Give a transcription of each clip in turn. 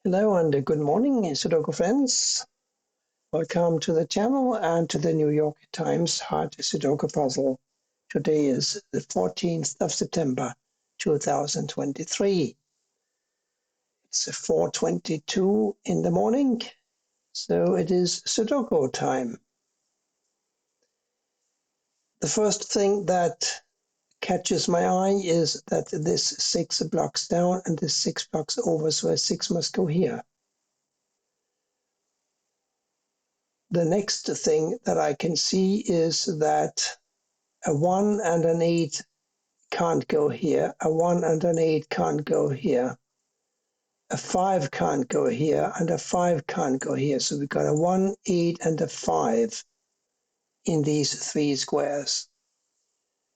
Hello and good morning, Sudoku friends. Welcome to the channel and to the New York Times Hard Sudoku Puzzle. Today is the 14th of September, 2023. It's 4:22 in the morning, so it is Sudoku time. The first thing that catches my eye is that this 6 blocks down and this 6 blocks over, so a 6 must go here. The next thing that I can see is that a 1 and an 8 can't go here, a 1 and an 8 can't go here, a 5 can't go here, and a 5 can't go here. So we've got a 1, 8, and a 5 in these three squares.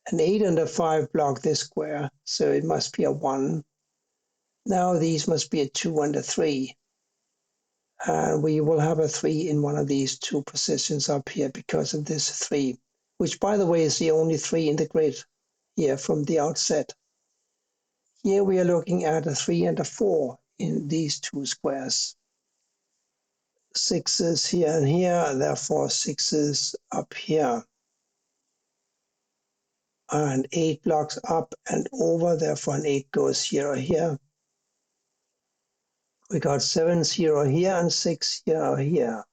An 8 and a 5 block this square, so it must be a 1. Now these must be a 2 and a 3. And we will have a 3 in one of these two positions up here because of this 3, which by the way is the only 3 in the grid here from the outset. Here we are looking at a 3 and a 4 in these two squares. 6s here and here, therefore 6s up here. And 8 blocks up and over, therefore an 8 goes here or here. We got 7s here or here and 6 here or here.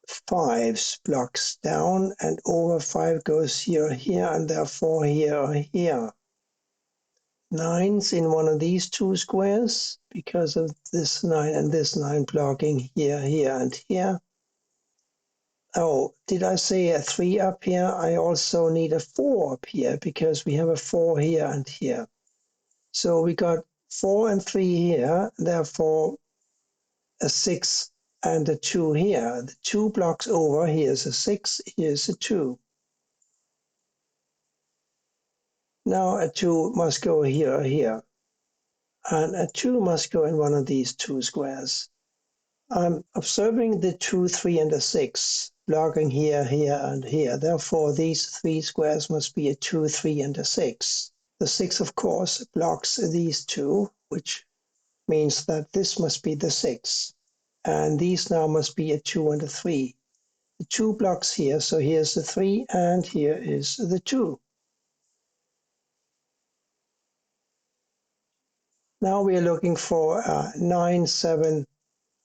5s blocks down and over, 5 goes here or here, and therefore here or here. 9s in one of these two squares because of this 9 and this 9 blocking here, here, and here. Oh, did I say a 3 up here? I also need a 4 up here because we have a 4 here and here. So we got 4 and 3 here, therefore a 6 and a 2 here. The 2 blocks over, here's a 6, here's a 2. Now a 2 must go here or here. And a 2 must go in one of these two squares. I'm observing the 2, 3, and a 6 blocking here, here, and here. Therefore, these three squares must be a 2, 3, and a 6. The 6, of course, blocks these two, which means that this must be the 6. And these now must be a 2 and a 3. The 2 blocks here, so here's the 3, and here is the 2. Now we are looking for a 9, 7,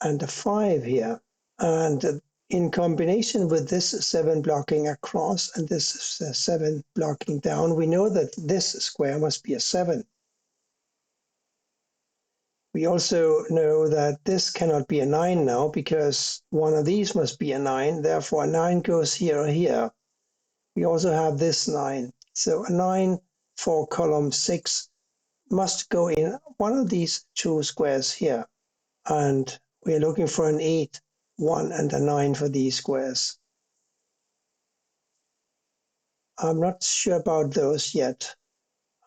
and a 5 here. And in combination with this 7 blocking across and this 7 blocking down, we know that this square must be a 7. We also know that this cannot be a 9 now because one of these must be a 9. Therefore, a 9 goes here or here. We also have this 9. So a 9 for column 6 must go in one of these two squares here. And we're looking for an 8, 1, and a 9 for these squares. I'm not sure about those yet.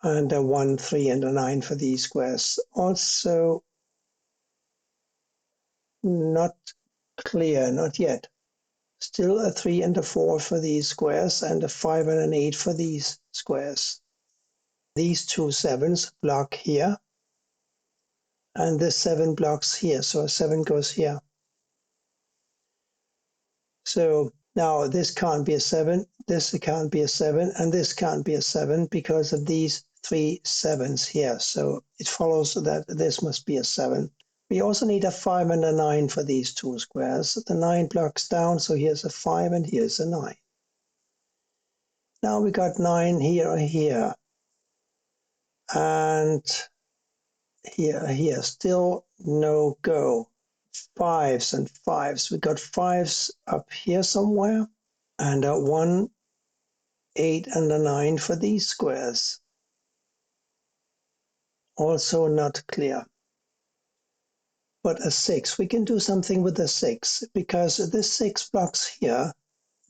And a 1, 3, and a 9 for these squares. Also not clear, not yet. Still a 3 and a 4 for these squares, and a 5 and an 8 for these squares. These two 7s block here, and this 7 blocks here, so a 7 goes here. So now this can't be a 7, this can't be a 7, and this can't be a 7 because of these 3 7s here. So it follows that this must be a 7. We also need a 5 and a 9 for these two squares. The 9 blocks down, so here's a 5 and here's a 9. Now we got 9 here or here. And here, still no go. 5s and 5s. We got 5s up here somewhere, and a 1, 8, and a 9 for these squares. Also not clear. But a 6, we can do something with the 6, because this 6 blocks here,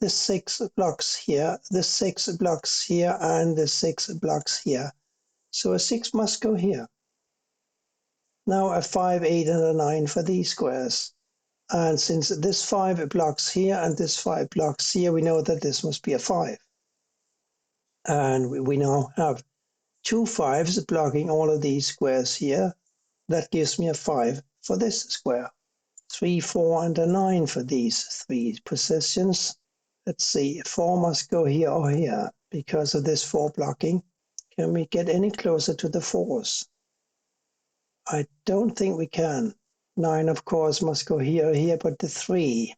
this 6 blocks here, this 6 blocks here, and this 6 blocks here. So a 6 must go here. Now a 5, 8, and a 9 for these squares. And since this 5 blocks here and this 5 blocks here, we know that this must be a 5. And we now have two 5s blocking all of these squares here. That gives me a 5 for this square. 3, 4, and a 9 for these three positions. Let's see, 4 must go here or here because of this 4 blocking. Can we get any closer to the 4s? I don't think we can. 9, of course, must go here or here, but the 3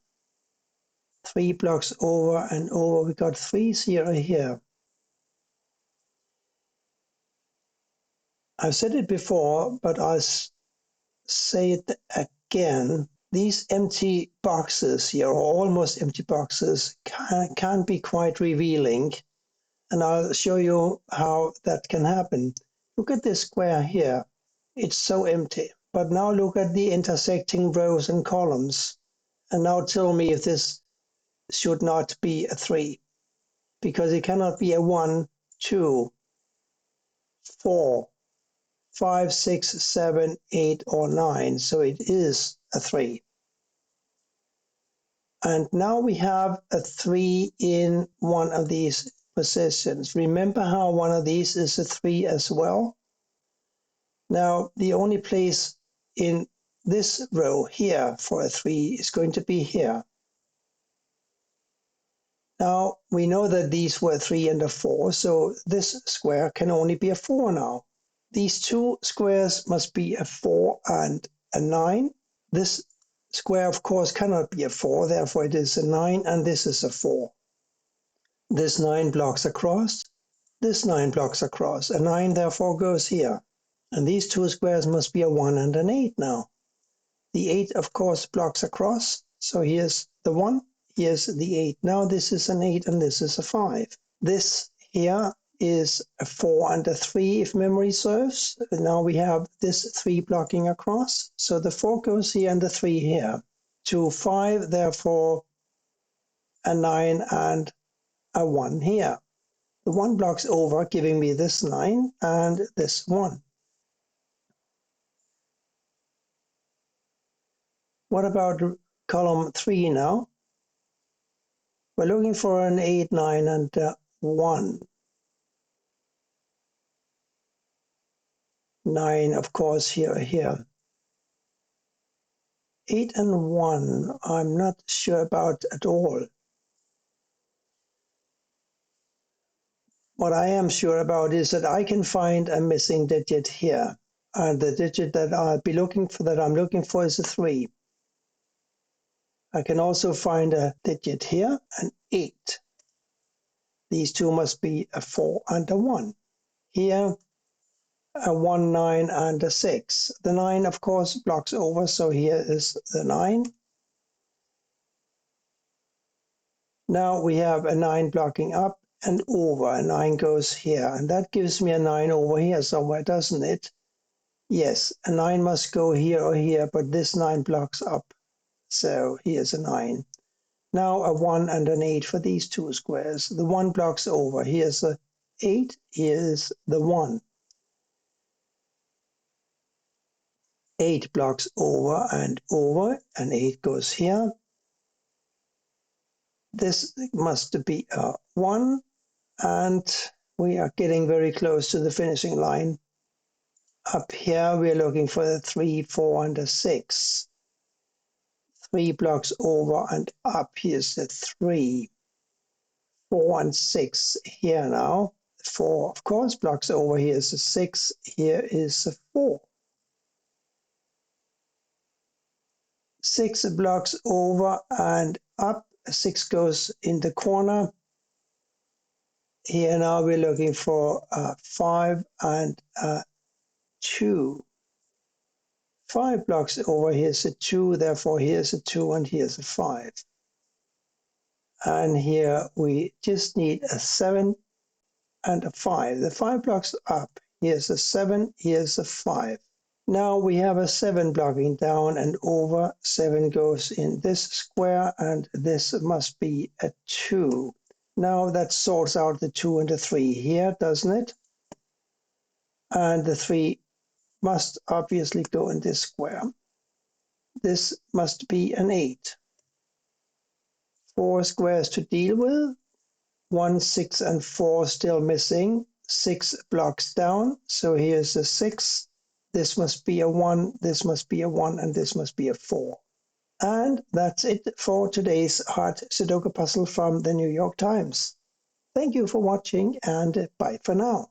blocks over and over. We got 3s here or here. I've said it before, but I'll say it again. These empty boxes here, or almost empty boxes, can be quite revealing. And I'll show you how that can happen. Look at this square here. It's so empty. But now look at the intersecting rows and columns. And now tell me if this should not be a 3. Because it cannot be a 1, 2, 4, 5, 6, 7, 8, or 9. So it is a 3. And now we have a 3 in one of these positions. Remember how one of these is a 3 as well? Now, the only place in this row here for a 3 is going to be here. Now, we know that these were 3 and a 4, so this square can only be a 4 now. These two squares must be a 4 and a 9. This square, of course, cannot be a 4, therefore it is a 9, and this is a 4. This 9 blocks across, this 9 blocks across. A 9 therefore goes here. And these two squares must be a 1 and an 8 now. The 8, of course, blocks across. So here's the 1, here's the 8. Now this is an 8 and this is a 5. This here is a 4 and a 3 if memory serves. Now we have this 3 blocking across. So the 4 goes here and the 3 here. 2, 5, therefore a 9 and a 1 here. The 1 blocks over, giving me this 9 and this 1. What about column 3 now? We're looking for an 8, 9, and 1. 9, of course, here. 8 and 1, I'm not sure about at all. What I am sure about is that I can find a missing digit here. And the digit that I'll be looking for, that I'm looking for, is a 3. I can also find a digit here, an 8. These two must be a 4 and a 1. Here, a 1, 9, and a 6. The 9, of course, blocks over, so here is the 9. Now we have a 9 blocking up and over. A 9 goes here, and that gives me a 9 over here somewhere, doesn't it? Yes, a 9 must go here or here, but this 9 blocks up. So here's a 9. Now a 1 and an 8 for these two squares. The 1 blocks over. Here's the 8, here's the 1. 8 blocks over, and 8 goes here. This must be a 1, and we are getting very close to the finishing line. Up here, we're looking for the 3, 4, and a 6. 3 blocks over and up. Here's the 3, 4, and 6 here now. 4, of course, blocks over. Here's a 6. Here is a 4. 6 blocks over and up. 6 goes in the corner. Here now we're looking for 5 and 2. 5 blocks over, here's a 2, therefore here's a 2 and here's a 5. And here we just need a 7 and a 5. The 5 blocks up, here's a 7, here's a 5. Now we have a 7 blocking down and over. 7 goes in this square, and this must be a 2. Now that sorts out the 2 and the 3 here, doesn't it? And the 3 must obviously go in this square. This must be an 8. 4 squares to deal with. 1, 6, and 4 still missing. 6 blocks down, so here's a 6. this must be a 1, this must be a 1, and this must be a 4. And that's it for today's hard Sudoku puzzle from the New York Times. Thank you for watching, and bye for now.